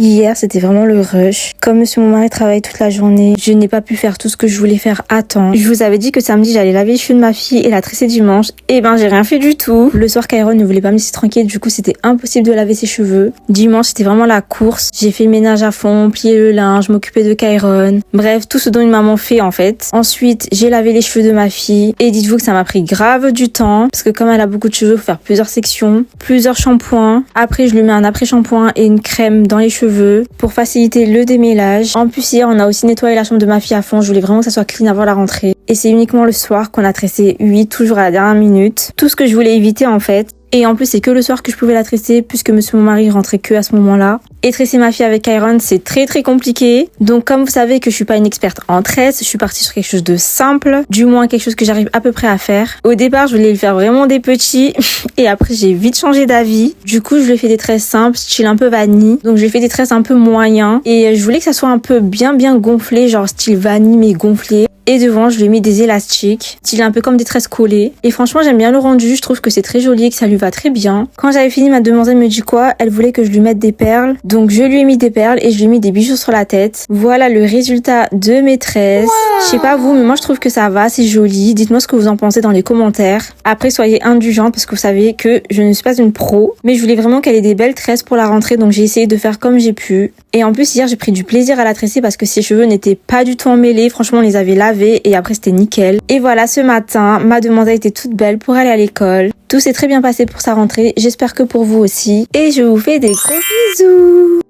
Hier, c'était vraiment le rush. Comme monsieur mon mari travaille toute la journée, je n'ai pas pu faire tout ce que je voulais faire à temps. Je vous avais dit que samedi, j'allais laver les cheveux de ma fille et la tresser dimanche. Et ben, j'ai rien fait du tout. Le soir, Kairon ne voulait pas me laisser tranquille, du coup, c'était impossible de laver ses cheveux. Dimanche, c'était vraiment la course. J'ai fait le ménage à fond, plié le linge, m'occuper de Kairon. Bref, tout ce dont une maman fait, en fait. Ensuite, j'ai lavé les cheveux de ma fille. Et dites-vous que ça m'a pris grave du temps. Parce que comme elle a beaucoup de cheveux, faut faire plusieurs sections, plusieurs shampoings. Après, je lui mets un après-shampoing et une crème dans les cheveux pour faciliter le démêlage. En plus, hier, on a aussi nettoyé la chambre de ma fille à fond. Je voulais vraiment que ça soit clean avant la rentrée. Et c'est uniquement le soir qu'on a tressé 8, toujours à la dernière minute. Tout ce que je voulais éviter, en fait. Et en plus, c'est que le soir que je pouvais la tresser, puisque monsieur mon mari rentrait que à ce moment-là. Et tresser ma fille avec Kairon, c'est très très compliqué. Donc comme vous savez que je suis pas une experte en tresse, je suis partie sur quelque chose de simple, du moins quelque chose que j'arrive à peu près à faire. Au départ, je voulais lui faire vraiment des petits, et après j'ai vite changé d'avis. Du coup, je lui ai fait des tresses simples, style un peu vanille. Donc je lui ai fait des tresses un peu moyens, et je voulais que ça soit un peu bien gonflé, genre style vanille mais gonflé. Et devant, je lui ai mis des élastiques, style un peu comme des tresses collées. Et franchement, j'aime bien le rendu, je trouve que c'est très joli et que ça lui va très bien. Quand j'avais fini, ma demoiselle me dit quoi? Elle voulait que je lui mette des perles. Donc je lui ai mis des perles et je lui ai mis des bijoux sur la tête. Voilà le résultat de mes tresses. Wow. Je sais pas vous, mais moi je trouve que ça va, c'est joli. Dites-moi ce que vous en pensez dans les commentaires. Après, soyez indulgents parce que vous savez que je ne suis pas une pro. Mais je voulais vraiment qu'elle ait des belles tresses pour la rentrée, donc j'ai essayé de faire comme j'ai pu. Et en plus, hier, j'ai pris du plaisir à la tresser parce que ses cheveux n'étaient pas du tout emmêlés. Franchement, on les avait lavés et après c'était nickel. Et voilà, ce matin, ma demoiselle était toute belle pour aller à l'école. Tout s'est très bien passé pour sa rentrée, j'espère que pour vous aussi. Et je vous fais des gros bisous.